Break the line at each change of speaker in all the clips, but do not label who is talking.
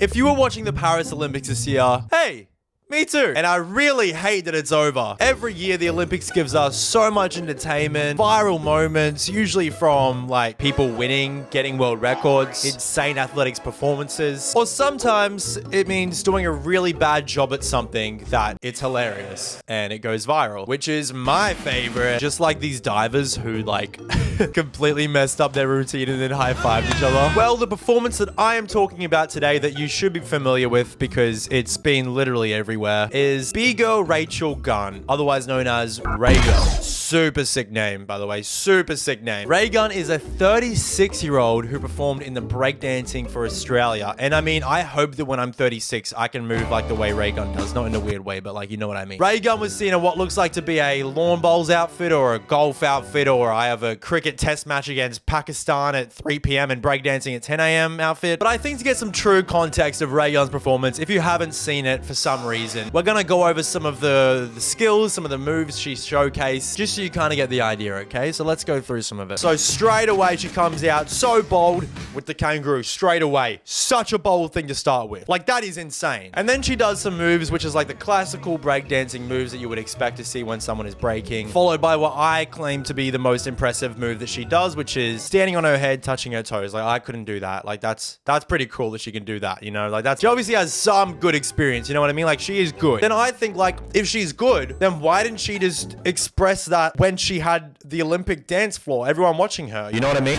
If you were watching the Paris Olympics this year, hey, me too. And I really hate that it's over. Every year, the Olympics gives us so much entertainment, viral moments, usually from like people winning, getting world records, insane athletics performances, or sometimes it means doing a really bad job at something that it's hilarious and it goes viral, which is my favorite. Just like these divers who like completely messed up their routine and then high-fived each other. Well, the performance that I am talking about today that you should be familiar with because it's been literally everywhere is B-girl Rachel Gunn, otherwise known as RAYGUN. Super sick name, by the way. Super sick name. RAYGUN is a 36-year-old who performed in the breakdancing for Australia. And I mean, I hope that when I'm 36, I can move like the way RAYGUN does. Not in a weird way, but like, you know what I mean. RAYGUN was seen in what looks like to be a lawn bowls outfit or a golf outfit, or I have a cricket test match against Pakistan at 3 p.m. and breakdancing at 10 a.m. outfit. But I think to get some true context of RAYGUN's performance, if you haven't seen it for some reason, we're gonna go over some of the skills, some of the moves she showcased, just so you kind of get the idea, okay? So let's go through some of it. So straight away, she comes out so bold with the kangaroo, straight away. Such a bold thing to start with. Like, that is insane. And then she does some moves, which is like the classical breakdancing moves that you would expect to see when someone is breaking, followed by what I claim to be the most impressive move that she does, which is standing on her head, touching her toes. Like, I couldn't do that. Like, that's pretty cool that she can do that, you know? Like, she obviously has some good experience, you know what I mean? Like, she is good. Then I think, like, if she's good, then why didn't she just express that when she had the Olympic dance floor, everyone watching her? You know what I mean?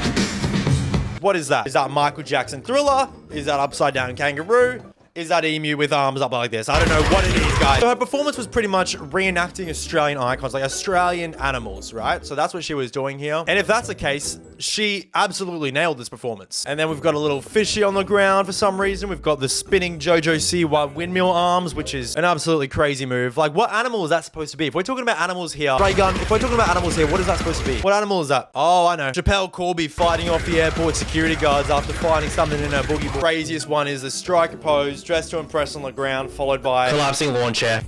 What is that? Is that Michael Jackson Thriller? Is that upside down kangaroo? Is that emu with arms up like this? I don't know what it is, guys. So her performance was pretty much reenacting Australian icons, like Australian animals, right? So that's what she was doing here. And if that's the case, she absolutely nailed this performance. And then we've got a little fishy on the ground for some reason. We've got the spinning JoJo Siwa windmill arms, which is an absolutely crazy move. Like, what animal is that supposed to be? If we're talking about animals here, RAYGUN, if we're talking about animals here, what is that supposed to be? What animal is that? Oh, I know. Chappelle Corby fighting off the airport security guards after finding something in her boogie board. Craziest one is the striker pose, dressed to impress on the ground, followed by collapsing lawn chair.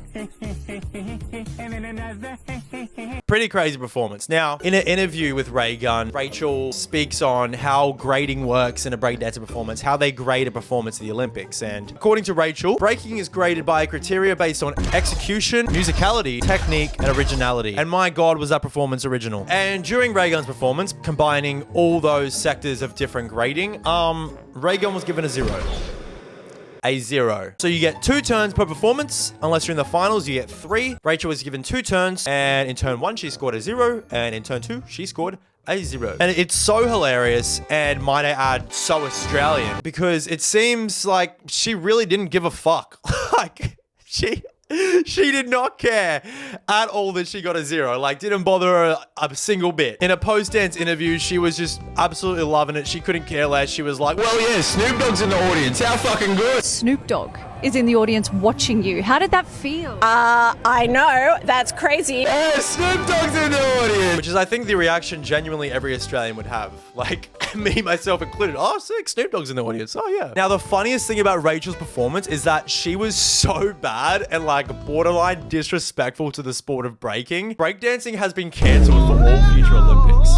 Pretty crazy performance. Now, in an interview with RAYGUN, Rachel speaks on how grading works in a breakdancer performance, how they grade a performance at the Olympics. And according to Rachel, breaking is graded by a criteria based on execution, musicality, technique, and originality. And my God, was that performance original. And during RAYGUN's performance, combining all those sectors of different grading, RAYGUN was given a 0. A 0. So you get 2 turns per performance. Unless you're in the finals, you get 3. Rachel was given 2 turns, and in turn 1, she scored a 0, and in turn 2, she scored a 0. And it's so hilarious, and might I add, so Australian, because it seems like she really didn't give a fuck. Like, she did not care at all that she got a 0. Like, didn't bother her a single bit. In a post-dance interview, she was just absolutely loving it. She couldn't care less. She was like, well, yeah, Snoop Dogg's in the audience. How fucking good.
Snoop Dogg is in the audience watching you. How did that feel?
I know. That's crazy.
Yeah, Snoop Dogg's in the audience. Which is, I think, the reaction genuinely every Australian would have. Like, me, myself included. Oh, sick. Snoop Dogg's in the audience. Oh, yeah. Now, the funniest thing about Rachel's performance is that she was so bad and, like, borderline disrespectful to the sport of breaking. Breakdancing has been cancelled for all future Olympics.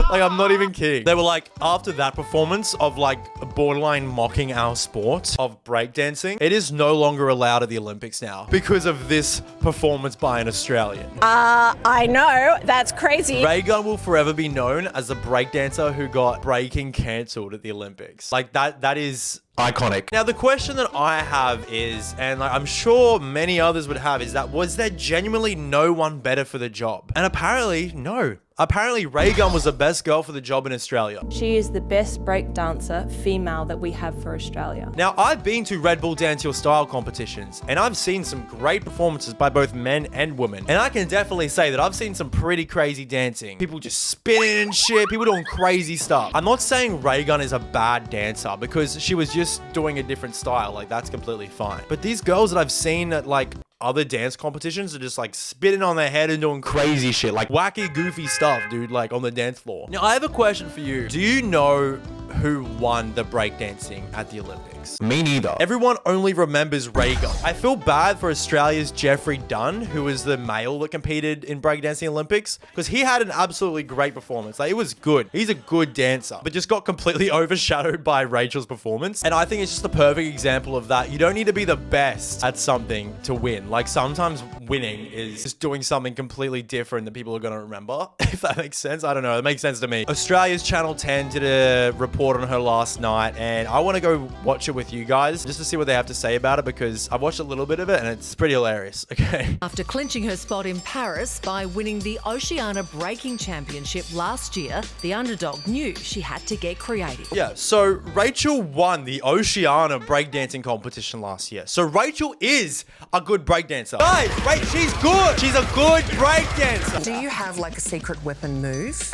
Like, I'm not even kidding. They were like, after that performance of, like, borderline mocking our sport of breakdancing, it is no longer allowed at the Olympics now because of this performance by an Australian.
I know. That's crazy.
RAYGUN will forever be known as the breakdancer who got breaking cancelled at the Olympics. Like, that is iconic. Now, the question that I have is, and like, I'm sure many others would have, is that was there genuinely no one better for the job? And apparently, no. Apparently, RAYGUN was the best girl for the job in Australia.
She is the best breakdancer female that we have for Australia.
Now, I've been to Red Bull Dance Your Style competitions, and I've seen some great performances by both men and women. And I can definitely say that I've seen some pretty crazy dancing. People just spinning and shit, people doing crazy stuff. I'm not saying RAYGUN is a bad dancer because she was just doing a different style. Like, that's completely fine. But these girls that I've seen at, like, other dance competitions are just like spitting on their head and doing crazy shit, like wacky, goofy stuff, dude, like on the dance floor. Now, I have a question for you. Do you know who won the breakdancing at the Olympics?
Me neither.
Everyone only remembers RAYGUN. I feel bad for Australia's Jeffrey Dunn, who was the male that competed in breakdancing Olympics, because he had an absolutely great performance. Like, it was good. He's a good dancer, but just got completely overshadowed by Rachel's performance. And I think it's just the perfect example of that. You don't need to be the best at something to win. Like, sometimes winning is just doing something completely different that people are going to remember. If that makes sense. I don't know. It makes sense to me. Australia's Channel 10 did a report on her last night, and I want to go watch it with you guys just to see what they have to say about it, because I've watched a little bit of it and it's pretty hilarious. Okay.
After clinching her spot in Paris by winning the Oceania Breaking Championship last year, the underdog knew she had to get creative.
Yeah, so Rachel won the Oceania breakdancing competition last year. So Rachel is a good breakdancer. Guys, she's good. She's a good breakdancer.
Do you have like a secret weapon move?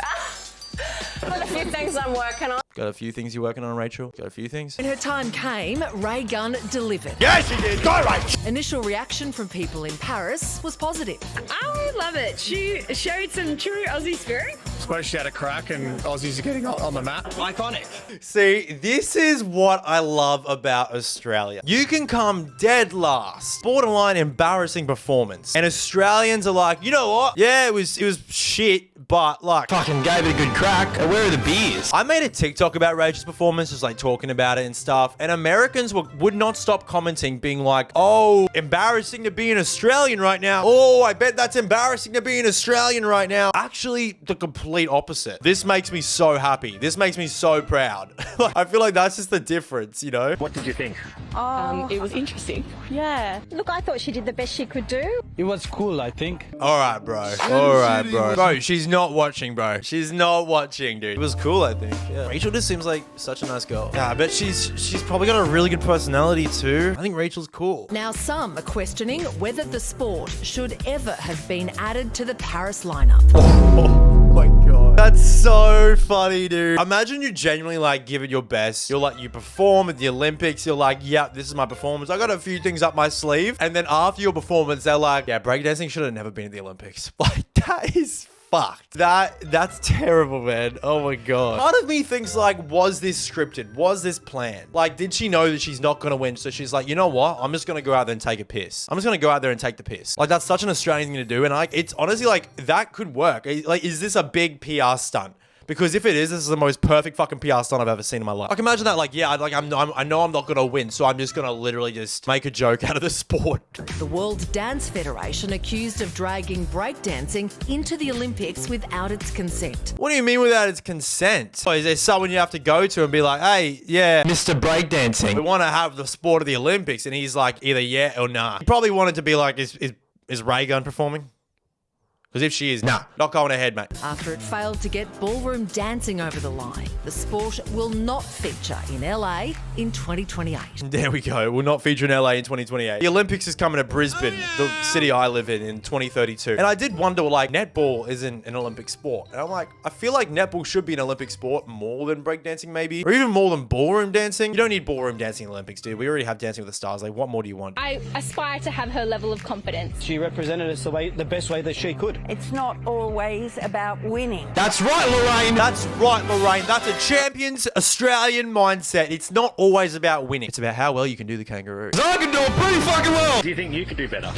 Got a few things I'm working on.
Got a few things you're working on, Rachel? Got a few things?
When her time came, RAYGUN delivered.
Yeah, she did. Go, Rachel.
Initial reaction from people in Paris was positive.
I love it. She showed some true Aussie spirit.
Suppose she had a crack and Aussies are getting on the map. Iconic.
See, this is what I love about Australia. You can come dead last. Borderline embarrassing performance. And Australians are like, you know what? Yeah, it was shit, but like...
Fucking gave it a good crack. Where are the beers?
I made a TikTok about Rachel's performance, just like talking about it and stuff. And Americans would not stop commenting, being like, oh, embarrassing to be an Australian right now. Oh, I bet that's embarrassing to be an Australian right now. Actually, the complete opposite. This makes me so happy. This makes me so proud. I feel like that's just the difference, you know?
What did you think?
It was interesting.
Yeah. Look, I thought she did the best she could do.
It was cool, I think.
All right, bro. All right, bro. Bro, she's not watching, bro. She's not watching, dude. It was cool, I think. Yeah. Rachel just seems like such a nice girl. Yeah, I bet she's probably got a really good personality too. I think Rachel's cool.
Now some are questioning whether the sport should ever have been added to the Paris lineup.
Oh my god. That's so funny, dude. Imagine you genuinely like give it your best. You're like, you perform at the Olympics. You're like, yeah, this is my performance. I got a few things up my sleeve. And then after your performance, they're like, yeah, breakdancing should have never been at the Olympics. Like, that is fucked. That's terrible, man. Oh my god. Part of me thinks like, was this scripted? Was this planned? Like, did she know that she's not gonna win? So she's like, you know what? I'm just gonna go out there and take a piss. I'm just gonna go out there and take the piss. Like, that's such an Australian thing to do. And like, it's honestly like, that could work. Like, is this a big PR stunt? Because if it is, this is the most perfect fucking PR stunt I've ever seen in my life. Like, imagine that, like, yeah, I know I'm not gonna win, so I'm just gonna literally just make a joke out of the sport.
The World Dance Federation accused of dragging breakdancing into the Olympics without its consent.
What do you mean without its consent? Is there someone you have to go to and be like, hey, yeah,
Mr. Breakdancing.
we want to have the sport of the Olympics? And he's like, either yeah or nah. He probably wanted to be like, is RAYGUN performing? Because if she is, nah, not going ahead, mate.
After it failed to get ballroom dancing over the line, the sport will not feature in LA in 2028.
There we go. It will not feature in LA in 2028. The Olympics is coming to Brisbane, the city I live in 2032. And I did wonder, like, netball isn't an Olympic sport. And I'm like, I feel like netball should be an Olympic sport more than breakdancing, maybe. Or even more than ballroom dancing. You don't need ballroom dancing in the Olympics, dude. We already have Dancing with the Stars. Like, what more do you want?
I aspire to have her level of confidence.
She represented us the best way that she could.
It's not always about winning.
That's right, Lorraine.
That's right, Lorraine. That's a champion's Australian mindset. It's not always about winning. It's about how well you can do the kangaroo.
I can do it pretty fucking well.
Do you think you could do better?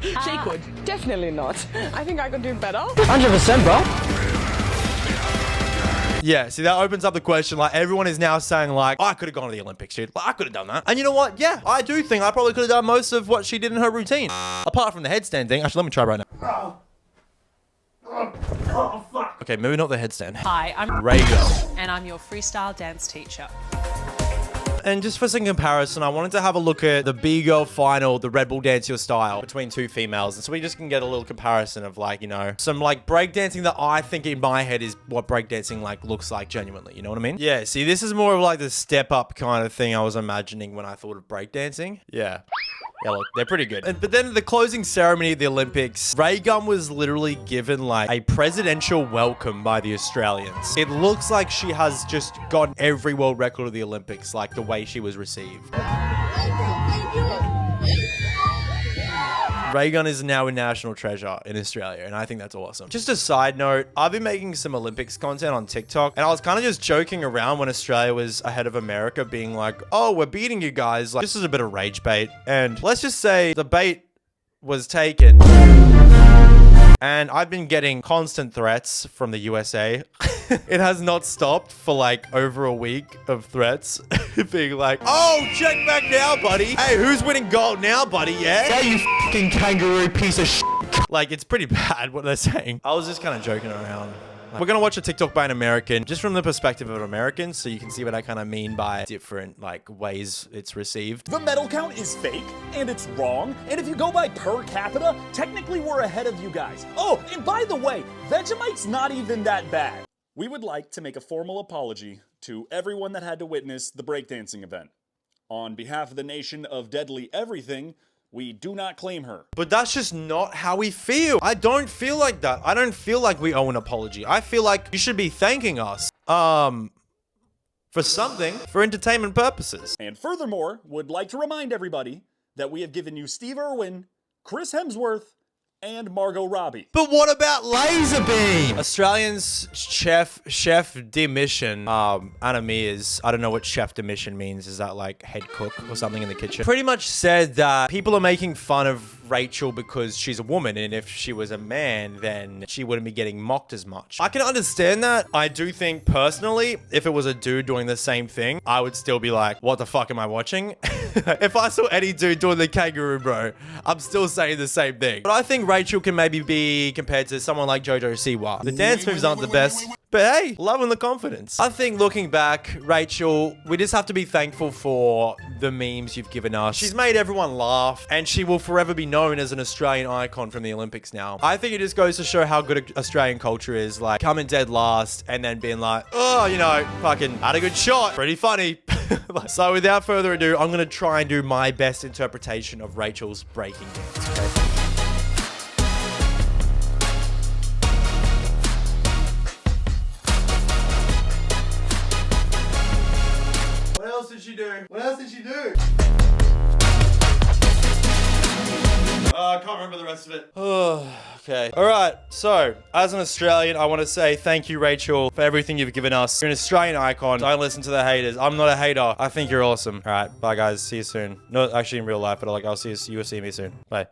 She could. Definitely not. I think I could do better.
100%, bro.
Yeah, see, that opens up the question. Like, everyone is now saying, like, I could have gone to the Olympics, dude. Like, I could have done that. And you know what? Yeah, I do think I probably could have done most of what she did in her routine. Apart from the headstand thing. Actually, let me try right now. Oh, fuck. Okay, maybe not the headstand.
Hi, I'm
RAYGUN.
and I'm your freestyle dance teacher.
And just for some comparison, I wanted to have a look at the B-Girl final, the Red Bull Dance Your Style, between two females. And so we just can get a little comparison of, like, you know, some, like, breakdancing that I think in my head is what breakdancing, like, looks like genuinely. You know what I mean? Yeah, see, this is more of, like, the step-up kind of thing I was imagining when I thought of breakdancing. Yeah. Yeah, look, they're pretty good. But then the closing ceremony of the Olympics, RAYGUN was literally given like a presidential welcome by the Australians. It looks like she has just gotten every world record of the Olympics, like the way she was received. RAYGUN is now a national treasure in Australia, and I think that's awesome. Just a side note, I've been making some Olympics content on TikTok, and I was kind of just joking around when Australia was ahead of America, being like, oh, we're beating you guys. Like, this is a bit of rage bait. And let's just say the bait was taken. And I've been getting constant threats from the USA. It has not stopped for like over a week of threats being like, oh, check back now, buddy. Hey, who's winning gold now, buddy? Yeah,
you fucking kangaroo piece of shit.
like, it's pretty bad what they're saying. I was just kind of joking around. We're gonna watch a TikTok by an American, just from the perspective of an American, so you can see what I kind of mean by different like ways it's received.
The medal count is fake, and it's wrong, and if you go by per capita, technically we're ahead of you guys. Oh, and by the way, Vegemite's not even that bad. We would like to make a formal apology to everyone that had to witness the breakdancing event. On behalf of the nation of Deadly Everything, we do not claim her.
But that's just not how we feel. I don't feel like that. I don't feel like we owe an apology. I feel like you should be thanking us. For something, for entertainment purposes.
And furthermore, would like to remind everybody that we have given you Steve Irwin, Chris Hemsworth, and Margot Robbie.
But what about Laserbeam? Australian's chef de mission, Anna Mears, I don't know what chef de mission means. Is that like head cook or something in the kitchen? Pretty much said that people are making fun of Rachel because she's a woman, and if she was a man, then she wouldn't be getting mocked as much. I can understand that. I do think personally, if it was a dude doing the same thing, I would still be like, what the fuck am I watching? If I saw any dude doing the kangaroo, bro, I'm still saying the same thing. But I think Rachel can maybe be compared to someone like JoJo Siwa. The dance moves aren't the best, but hey, loving the confidence. I think looking back, Rachel, we just have to be thankful for the memes you've given us. She's made everyone laugh, and she will forever be known as an Australian icon from the Olympics now. I think it just goes to show how good Australian culture is, like coming dead last and then being like, oh, you know, fucking had a good shot. Pretty funny. So without further ado, I'm going to try and do my best interpretation of Rachel's breaking dance, okay? What else did she do? What else did she do? I can't remember the rest of it. Oh, okay. All right. So, as an Australian, I want to say thank you, Rachel, for everything you've given us. You're an Australian icon. Don't listen to the haters. I'm not a hater. I think you're awesome. All right. Bye, guys. See you soon. No, actually in real life, but like, you'll see me soon. Bye.